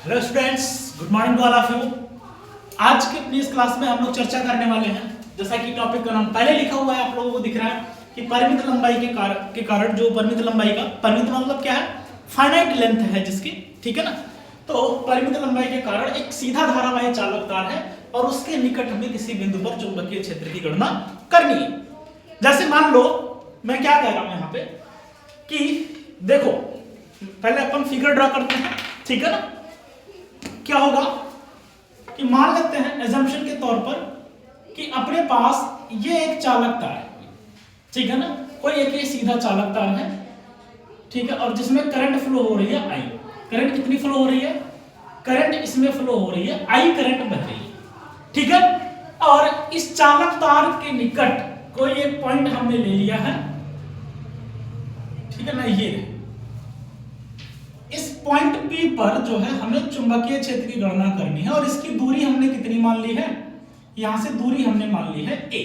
Hello students, good morning to all of you. आज के अपनी इस क्लास में हम लोग चर्चा करने वाले हैं, जैसा कि टॉपिक का नाम पहले लिखा हुआ है, आप लोगों को दिख रहा है कि परिमित लंबाई के कारण जो परिमित लंबाई का परिमित मतलब क्या है, फाइनाइट लेंथ है जिसकी, ठीक है ना। तो परिमित लंबाई के कारण एक सीधा धारावाही चालक तार है और उसके निकट हमें किसी बिंदु पर चुंबकीय क्षेत्र की गणना करनी है। जैसे मान लो मैं क्या कह रहा हूं यहां पे कि देखो, पहले अपन फिगर ड्रॉ करते हैं, ठीक है ना। क्या होगा कि मान लेते हैं एजम्पशन के तौर पर कि अपने पास ये एक चालक तार है, ठीक है ना। कोई एक ये सीधा चालक तार है, ठीक है, और जिसमें करंट फ्लो हो रही है आई। करंट कितनी फ्लो हो रही है? करंट इसमें फ्लो हो रही है आई, करंट बह रही है, ठीक है। और इस चालक तार के निकट कोई एक पॉइंट हमने ले लिया है, ठीक है ना। ये इस पॉइंट P पर जो है हमें चुंबकीय क्षेत्र की गणना करनी है और इसकी दूरी हमने कितनी मान ली है? यहां से दूरी हमने मान ली है a।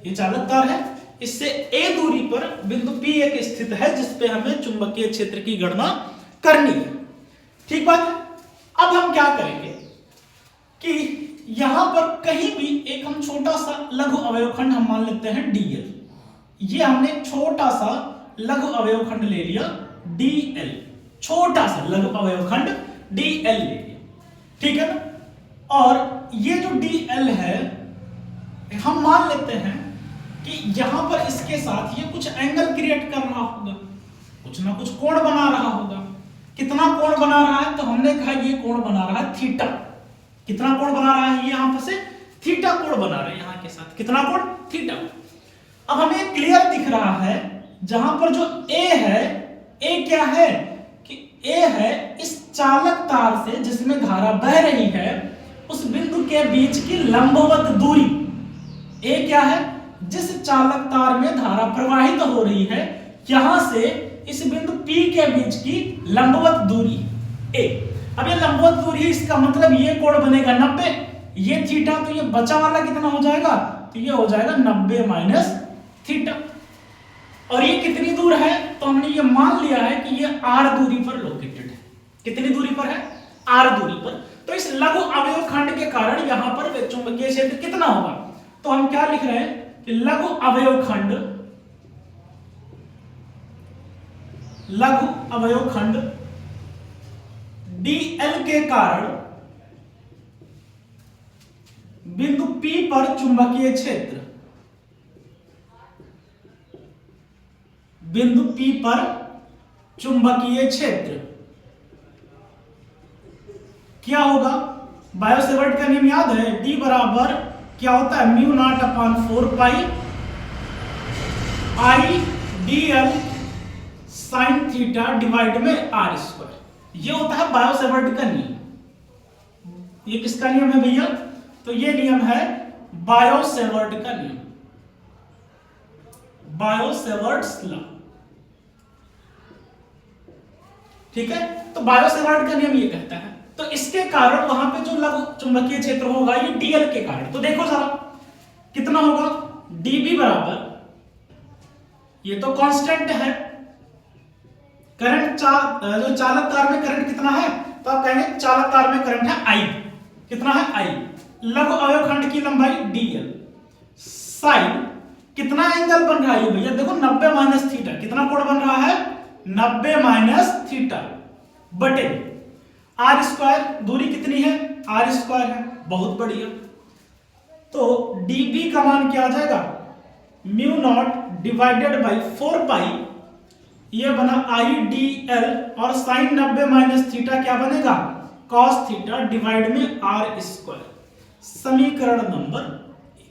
ये चालक तार है, इससे a दूरी पर बिंदु P एक स्थित है जिस पे हमें चुंबकीय क्षेत्र की गणना करनी है, ठीक बात है। अब हम क्या करेंगे कि यहां पर कहीं भी एक हम छोटा सा लघु अवयवखंड हम मान लेते हैं dl। ये हमने छोटा सा लघु अवयवखंड ले लिया dl, छोटा सा लघु अवयवखंड dl ले लिया, ठीक है ना। और ये जो dl है हम मान लेते हैं कि यहां पर इसके साथ ये कुछ एंगल क्रिएट कर रहा होगा, कुछ ना कुछ कोण बना रहा होगा। कितना कोण बना रहा है? तो हमने कहा ये कोण बना रहा है थीटा। कितना कोण बना रहा है? ये यहां पर से थीटा कोण बना रहा है यहां के साथ। कितना कोण? थीटा। अब हमें क्लियर दिख रहा है जहां पर जो a है, a क्या है कि a है इस चालक तार से जिसमें धारा बह रही है उस बिंदु के बीच की लंबवत दूरी। a क्या है? जिस चालक तार में धारा प्रवाहित हो रही है यहां से इस बिंदु P के बीच की लंबवत दूरी a। अब ये लंबवत दूरी है, इसका मतलब ये कोण बनेगा 90। ये थीटा, तो ये बचा वाला कितना हो जाएगा? तो ये हो जाएगा 90 माइनस थीटा। और ये कितनी दूर है? तो हमने ये मान लिया है कि ये r दूरी पर लोकेटेड है। कितनी दूरी पर है? r दूरी पर। तो इस लघु अवयवखंड के कारण यहां पर चुंबकीय क्षेत्र कितना होगा? तो हम क्या लिख रहे हैं कि लघु अवयवखंड dl के कारण बिंदु P पर चुंबकीय क्षेत्र, बिंदु P पर चुंबकीय क्षेत्र क्या होगा? बायो सेवर्ट का नियम याद है? D बराबर क्या होता है? म्यू नॉट अपॉन 4 पाई आई dl साइन थीटा डिवाइड में r स्क्वायर। ये होता है बायो सेवर्ट का नियम। ये किसका नियम है भैया? तो ये नियम है बायो सेवर्ट का नियम, बायो सेवर्ट्स लॉ, ठीक है। तो बायो सेवर्ट का नियम ये कहता है, तो इसके कारण वहां पे जो लघु चुंबकीय क्षेत्र होगा ये dl के कारण, तो देखो जरा कितना होगा? dB बराबर, ये तो कांस्टेंट है, करंट जो चालक तार में करंट कितना है? तो आप कहेंगे चालक तार में करंट है I। कितना है? I। लघु अवयवखंड की लंबाई dl, साइन कितना एंगल बन रहा है भैया? देखो 90 माइनस थीटा। कितना कोण बन रहा है? 90 माइनस थीटा बटे r स्क्वायर। दूरी कितनी है? r स्क्वायर है, बहुत बढ़िया। तो dB का मान क्या आ जाएगा? म्यू नॉट डिवाइडेड बाई 4 पाई, ये बना आई dl, और साइन 90 माइनस थीटा क्या बनेगा? कॉस थीटा डिवाइड में r स्क्वायर। समीकरण नंबर 1,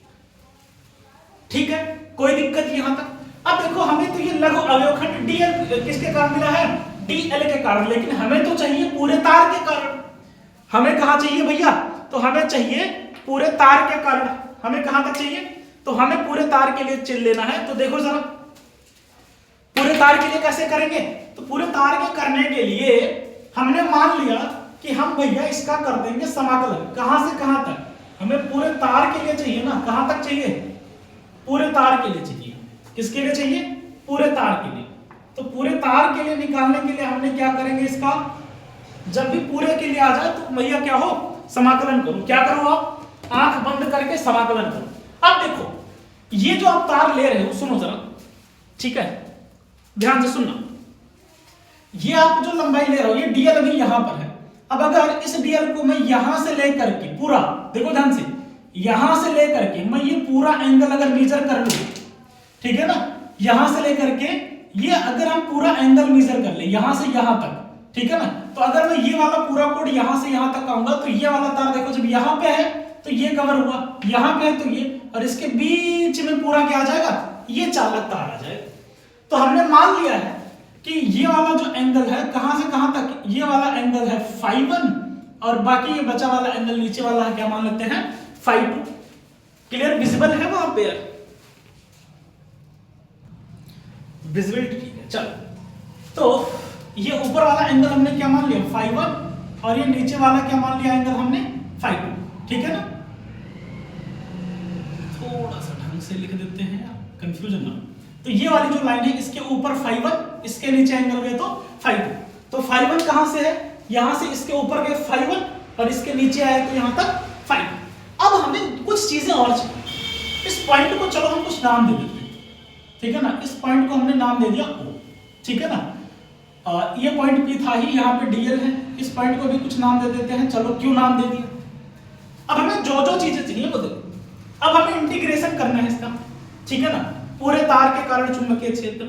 ठीक है। कोई दिक्कत यहां तक? अब देखो हमें तो ये लघु अवयवखंड dl किसके कारण मिला है? dl के कारण, लेकिन हमें तो चाहिए पूरे तार के कारण। हमें कहां चाहिए भैया? तो हमें चाहिए पूरे तार के कारण। हमें कहां तक चाहिए? तो हमें पूरे तार के लिए चिल लेना है। तो देखो जरा पूरे तार के लिए कैसे करेंगे? तो पूरे तार के करने के लिए हमने मान लिया कि हम भैया इसका कर देंगे समाकलन। कहां से कहां तक? हमें पूरे तार के लिए चाहिए ना। कहां तक चाहिए? पूरे तार के लिए चाहिए। किसके लिए चाहिए? पूरे तार के लिए। तो पूरे तार के लिए निकालने के लिए हमने क्या करेंगे? इसका जब भी पूरे के लिए आ जाए तो भैया क्या हो, समाकलन करो। क्या करो आप, आंख बंद करके समाकलन करो। अब देखो ये जो आप तार ले रहे हो, सुनो जरा, ठीक है, ध्यान से सुनना। ये आप जो लंबाई ले रहे हो, ये डीएल अभी यहां पर है। अब अगर इस डीएल को मैं यहां से लेकर के पूरा, देखो ध्यान से, यहां से लेकर के मैं ये पूरा एंगल अगर मेजर कर लूं, ठीक है ना, यहां से लेकर के ये अगर हम पूरा एंगल मेजर कर ले यहां से यहां तक, ठीक है ना, तो अगर मैं ये वाला पूरा कोड यहां से यहां तक आऊंगा तो ये वाला तार देखो, जब यहां पे है तो ये कवर हुआ, यहां पे है तो ये, और इसके बीच में पूरा क्या आ जाएगा, ये चालक तार आ जाएगा। तो हमने मान लिया है कि ये वाला जो एंगल है कहां से कहां तक, ये वाला एंगल है φ1 और बाकी ये बचा वाला एंगल नीचे वाला है, क्या मान लेते हैं, φ2। क्लियर, विजिबल है वहां पे, विजिबल, ठीक है। चलो, तो ये ऊपर वाला एंगल हमने क्या मान लिया, φ1, और ये नीचे वाला क्या मान लिया एंगल हमने, φ2, ठीक है ना। थोड़ा सा ढंग से लिख देते हैं यार, कंफ्यूजन ना। तो ये वाली जो लाइन है इसके ऊपर φ1, इसके नीचे एंगल गए तो φ2। तो φ1 कहां से है, यहां से इसके ऊपर गए φ1 और इसके नीचे आए तो यहां तक φ2। अब हमें कुछ चीजें और चाहिए। इस पॉइंट को चलो हम कुछ नाम दे देते हैं, ठीक है ना। इस पॉइंट को हमने नाम दे दिया O, ठीक है ना। ये पॉइंट P था ही, यहाँ पे DL है, इस पॉइंट को भी कुछ नाम दे देते हैं, चलो Q नाम दे दिया। अब हमें जो जो चीजें चाहिए वो देखो, अब हमें इंटीग्रेशन करना है इसका, ठीक है ना। पूरे तार के कारण चुंबकीय क्षेत्र,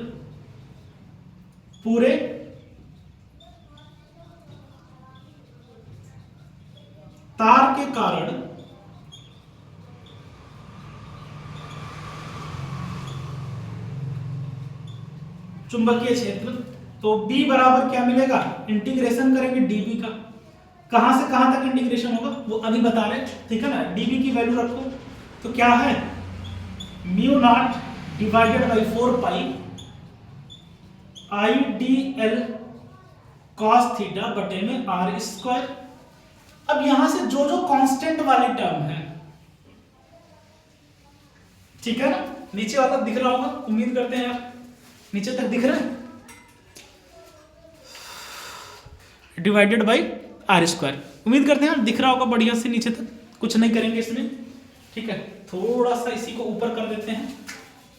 पूरे तार के कारण चुंबकीय क्षेत्र, तो B बराबर क्या मिलेगा, इंटीग्रेशन करेंगे dB का, कहां से कहां तक इंटीग्रेशन होगा वो अभी बता रहे, ठीक है ना। dB की वैल्यू रखो तो क्या है, mu naught divided by 4 pi IDL cos theta बटे में R स्क्वायर। अब यहां से जो जो कांस्टेंट वाली टर्म है, ठीक है ना, नीचे वाला दिख रहा होगा, उम्मीद करते हैं यार नीचे तक दिख रहा है, डिवाइडेड बाई R स्क्वायर, उम्मीद करते हैं यार दिख रहा होगा बढ़िया से नीचे तक, कुछ नहीं करेंगे इसमें, ठीक है। थोड़ा सा इसी को ऊपर कर देते हैं,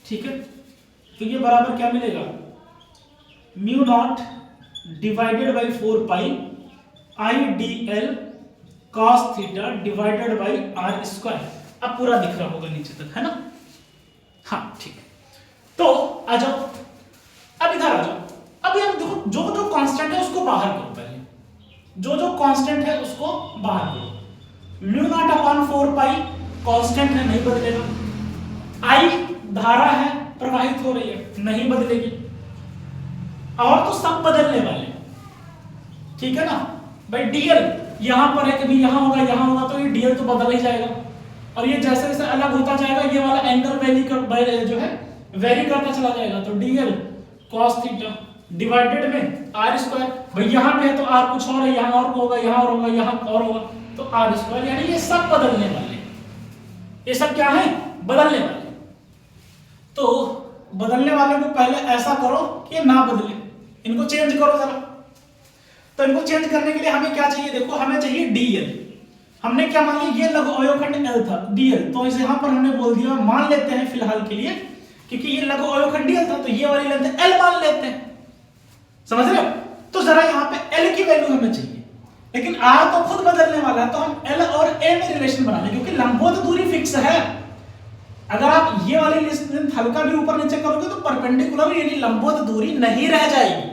ठीक है। तो ये बराबर क्या मिलेगा, mu naught divided by 4 pi IDL cos theta divided by R square. अब पूरा दिख रहा होगा नीचे तक, है ना, हाँ ठीक है। तो आ जाओ, अब इधर आ जाओ। अब यार देखो जो जो कांस्टेंट है उसको बाहर करो, पहले जो जो कांस्टेंट है उसको बाहर करो। म्यू नॉट अपॉन 4 पाई कांस्टेंट है, नहीं बदलेगा। I धारा है, प्रवाहित हो रही है, नहीं बदलेगी। और तो सब बदलने वाले, ठीक है ना भाई। DL यहां पर है, कभी यहां होगा यहां होगा, तो ये DL तो बदल ही जाएगा। और ये जैसे जैसे अलग होता जाएगा ये वाला एंगल जो है वेरी करता चला जाएगा। तो DL cos थीटा डिवाइडेड में R स्क्वायर, भाई यहां पे है तो R कुछ और है, यहां और होगा, यहां और होगा, यहां और होगा, तो R स्क्वायर। यानी ये सब बदलने वाले, ये सब क्या है, बदलने वाले। तो बदलने वाले को पहले ऐसा करो कि ये ना बदले, इनको चेंज करो जरा। तो इनको चेंज करने के लिए हमें क्या चाहिए, देखो हमें चाहिए DL। हमने क्या मान लिया, ये लघु अवयवखंड L था, DL, तो इसे यहां पर हमने बोल दिया, मान लेते हैं फिलहाल के लिए, क्योंकि ये लघु अवयवखंड DL था तो ये वाली लेंथ L मान लेते हैं, समझ रहे हो। तो जरा यहाँ पे L की वैल्यू हमें चाहिए, लेकिन R तो खुद बदलने वाला है, तो हम L और A में रिलेशन बना लें, क्योंकि लंबवत दूरी फिक्स है। अगर आप ये वाली लेंथ हल्का भी ऊपर नीचे करोगे तो परपेंडिकुलर यानी लंबवत दूरी नहीं रह जाएगी।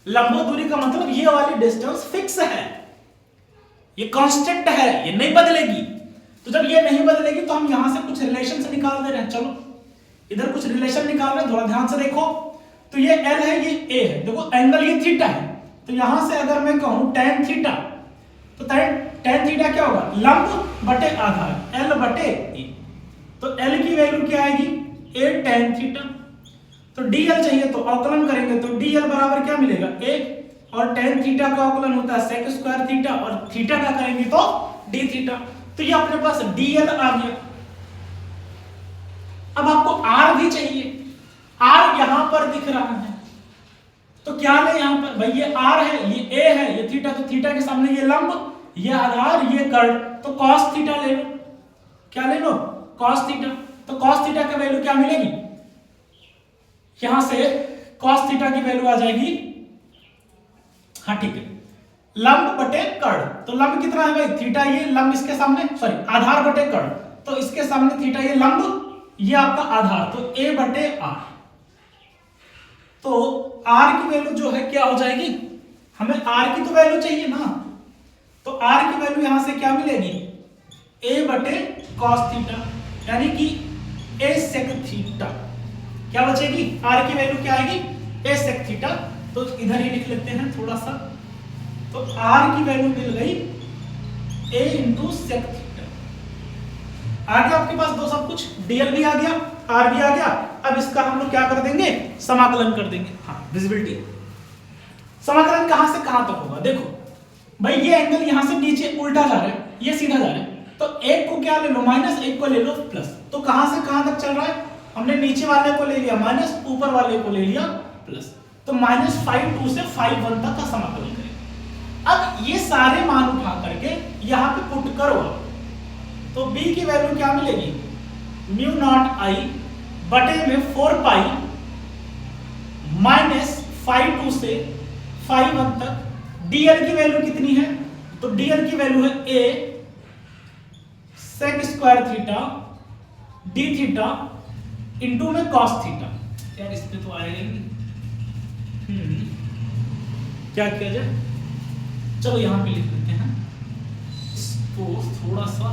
लंबवत दूरी का मतलब ये वाली डिस्टेंस फिक्स है, ये कांस्टेंट है, ये नहीं बदलेगी। तो जब ये नहीं बदलेगी तो हम यहां से कुछ रिलेशन से निकाल दे रहे हैं। चलो इधर कुछ रिलेशन निकाल रहे हैं, थोड़ा ध्यान से देखो। तो ये L है, ये A है, देखो एंगल ये थीटा है, तो यहां से अगर मैं कहूं tan थीटा, तो tan थीटा क्या होगा, लंब बटे आधार, L बटे A। तो L की वैल्यू क्या आएगी, A tan थीटा। तो DL चाहिए तो अवकलन करेंगे, तो DL बराबर क्या मिलेगा, A, और tan थीटा का अवकलन होता है sec स्क्वायर थीटा, और थीटा का करेंगे तो d थीटा। तो ये अपने पास DL आ गया। अब आपको R भी चाहिए, R यहां पर दिख रहा है, तो क्या ले यहाँ पर भाई, ये r है, ये a है, ये थीटा, तो थीटा के सामने ये लंब, ये आधार, ये कर्ण, तो cos थीटा ले लो। क्या ले लो? cos theta. तो cos थीटा का वैल्यू क्या मिलेगी? यहां से cos थीटा की वैल्यू आ जाएगी, हाँ ठीक है, लंब बटे कर्ण। तो लंब कितना है भाई? थीटा, ये लंब इसके सामने, सॉरी आधार बटे कर्ण, तो इसके सामने थीटा, ये लंब, ये आपका आधार, तो a बटे r। तो r की वैल्यू जो है क्या हो जाएगी? हमें r की तो वैल्यू चाहिए ना, तो r की वैल्यू यहां से क्या मिलेगी? a बटे cos थीटा, यानी कि a sec थीटा। क्या बचेगी? r की वैल्यू क्या आएगी? a sec theta. तो इधर ही लिख लेते हैं थोड़ा सा, तो r की वैल्यू मिल गई a इंटू sec थीटा। आ गया आपके पास दो सब कुछ, dl भी आ गया, r भी आ गया। अब इसका हम लोग क्या कर देंगे? समाकलन कर देंगे। हाँ, विजिबिलिटी समाकलन कहां से कहां तक होगा? देखो भाई, ये एंगल यहां से नीचे उल्टा जा रहा है, ये सीधा जा रहा है, तो एक को क्या ले लो? माइनस, एक को ले लो प्लस। तो कहां से कहां तक चल रहा है? हमने नीचे वाले को ले लिया माइनस, ऊपर वाले को ले लिया प्लस। तो -5 से 5 तक का समाकलन करें। अब ये सारे मान उठा करके यहां पे पुट करो, तो b की वैल्यू क्या मिलेगी? म्यू नॉट i बटे में 4 पाई -5 से 5 तक। dl की वैल्यू कितनी है? तो dl की वैल्यू है a sec square theta d theta into में cos थीटा। यार इस पे तो आएगा ही नहीं, क्या किया जाए? चलो यहां पे लिख देते हैं इसको, थोड़ा सा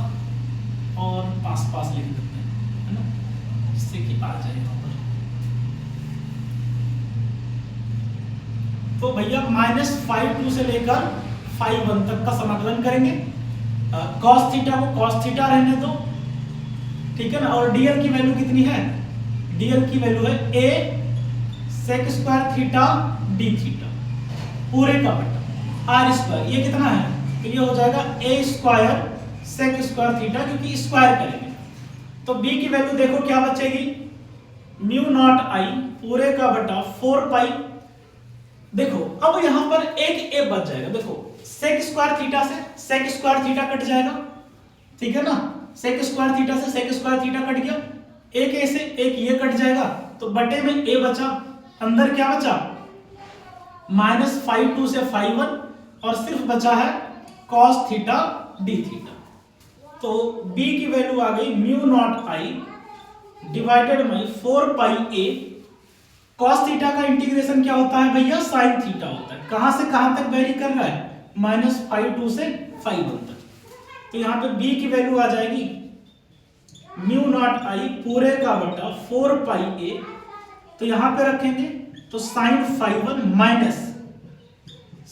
और पास पास लिख देते हैं, है ना, इससे कि आ जाए यहां पर। तो भैया -5 से लेकर 5 तक का समाकलन करेंगे। cos थीटा को cos थीटा रहने दो, ठीक है ना। और dl की वैल्यू कितनी है? dl की वैल्यू है a sec square theta d theta पूरे का बटा r स्क्वायर। ये कितना है? तो ये हो जाएगा a square sec square theta, क्योंकि स्क्वायर करेंगे। तो b की वैल्यू देखो क्या बचेगी? म्यू नॉट i पूरे का बटा 4 पाई। देखो अब यहां पर एक a बच जाएगा। देखो sec स्क्वायर थीटा से sec स्क्वायर थीटा कट जाएगा, ठीक है ना। sec स्क्वायर थीटा से sec स्क्वायर थीटा कट गया, एक a से एक ये कट जाएगा, तो बटे में a बचा, अंदर क्या बचा? -5 से 5 और सिर्फ बचा है cos थीटा d थीटा। तो b की वैल्यू आ गई mu naught i divided by 4 pi a। cos theta का इंटीग्रेशन क्या होता है भैया? sin थीटा होता है। कहां से कहां तक वेरी कर रहा है? -5 से 5 तक। तो यहां पे b की वैल्यू आ जाएगी म्यू नॉट i पूरे का बटा 4 पाई a। तो यहां पे रखेंगे तो sin 5 माइनस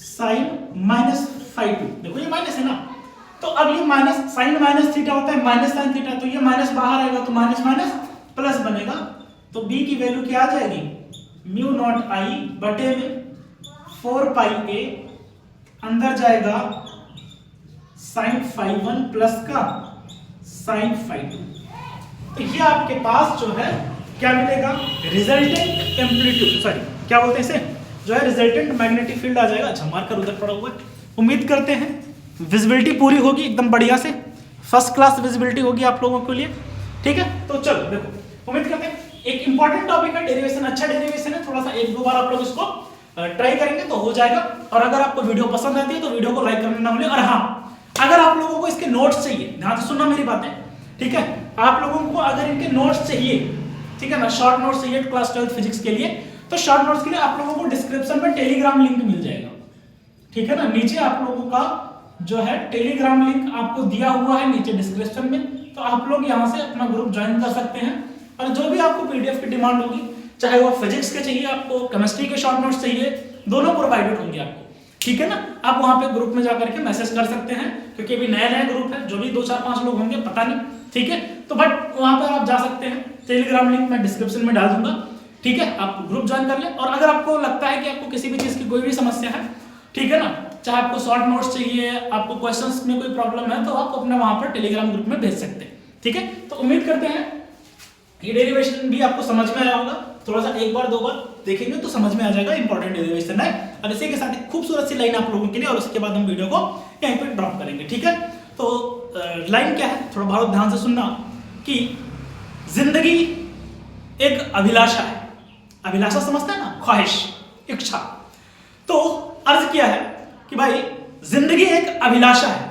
sin -5, देखो ये माइनस है ना, तो अब ये माइनस sin माइनस थीटा होता है माइनस sin थीटा, तो ये माइनस बाहर आएगा तो माइनस माइनस प्लस बनेगा। तो b की वैल्यू क्या आ जाएगी? म्यू नॉट i बटे में 4 पाई a, अंदर जाएगा sin 5 प्लस का sin 5। तो ये आपके पास जो है क्या मिलेगा? रिजल्टेंट एम्पलीट्यूड, सॉरी क्या बोलते हैं इसे, जो है रिजल्टेंट मैग्नेटिक फील्ड आ जाएगा। अच्छा मार्कर उधर पड़ा हुआ है। उम्मीद करते हैं विजिबिलिटी पूरी होगी एकदम बढ़िया से, फर्स्ट क्लास विजिबिलिटी होगी आप लोगों के लिए, ठीक है। तो चलो देखो, उम्मीद करते हैं एक इंपॉर्टेंट टॉपिक है डेरिवेशन, अच्छा डेरिवेशन है, थोड़ा सा एक दो बार आप लोग इसको ट्राई करेंगे तो हो जाएगा। और अगर आपको वीडियो पसंद आती है तो वीडियो को लाइक करना ना भूलिए। और हाँ, अगर आप लोगों को इसके नोट्स चाहिए, ध्यान से सुनना मेरी बातें, ठीक है। आप लोगों को अगर इनके नोट्स चाहिए, ठीक है ना, शॉर्ट नोट्स चाहिए क्लास 12 फिजिक्स के लिए, तो शॉर्ट नोट्स के लिए आप लोगों को डिस्क्रिप्शन में टेलीग्राम लिंक मिल जाएगा, ठीक है ना। नीचे आप लोगों का जो है टेलीग्राम लिंक आपको दिया हुआ है नीचे डिस्क्रिप्शन में, तो आप लोग यहाँ से अपना ग्रुप ज्वाइन कर सकते हैं। और जो भी आपको पीडीएफ की डिमांड होगी, चाहे वो फिजिक्स के चाहिए, आपको केमिस्ट्री के शॉर्ट नोट्स चाहिए, दोनों प्रोवाइडेड होंगे आपको, ठीक है ना। आप वहां पे ग्रुप में जाकर के मैसेज कर सकते हैं, क्योंकि अभी नया नया ग्रुप है, जो भी 2 4 5 लोग होंगे पता नहीं, ठीक है। तो बट वहां पर आप जा सकते हैं, टेलीग्राम लिंक मैं डिस्क्रिप्शन में डाल दूंगा, ठीक है। आप ग्रुप ज्वाइन कर लें। और अगर आपको लगता है कि आपको किसी भी चीज की कोई भी समस्या है, ठीक है ना, चाहे आपको शॉर्ट नोट्स चाहिए, आपको क्वेश्चंस में कोई प्रॉब्लम है, तो आप अपने वहां पर टेलीग्राम ग्रुप में भेज सकते हैं, ठीक है। तो उम्मीद करते हैं ये डेरिवेशन भी आपको समझ में आया होगा। थोड़ा सा एक बार दो बार देखेंगे तो समझ में आ जाएगा इंपॉर्टेंट डेरिवेशन है। और इसी के साथ एक खूबसूरत सी लाइन आप लोगों के लिए, और उसके बाद हम वीडियो को यहीं पे ड्रॉप करेंगे, ठीक है। तो लाइन क्या है, थोड़ा बहुत ध्यान से सुनना कि जिंदगी एक अभिलाषा है। अभिलाषा समझते हैं ना, ख्वाहिश, इच्छा। तो अर्ज किया है कि भाई जिंदगी एक अभिलाषा है,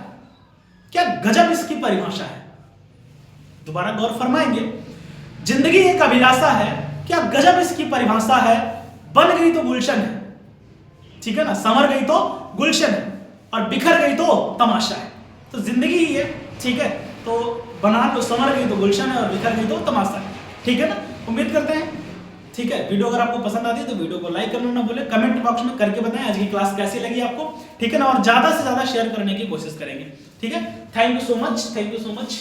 क्या गजब इसकी परिभाषा है। दोबारा गौर फरमाएंगे, जिंदगी एक अभिलाषा है, क्या गजब इसकी परिभाषा है। बन गई तो गुलशन है, ठीक है ना, संवर गई तो गुलशन है, और बिखर गई तो तमाशा है। तो जिंदगी ही है, ठीक है। तो बना लो, संवर गई तो गुलशन है और बिखर गई तो तमाशा है, ठीक है ना। उम्मीद करते हैं, ठीक है। वीडियो अगर आपको पसंद आती है तो वीडियो को लाइक करना ना भूलें, कमेंट बॉक्स में करके बताएं आज की क्लास कैसी लगी आपको, ठीक है ना। और ज्यादा से ज्यादा शेयर करने की कोशिश करेंगे, ठीक है। Thank you so much, thank you so much.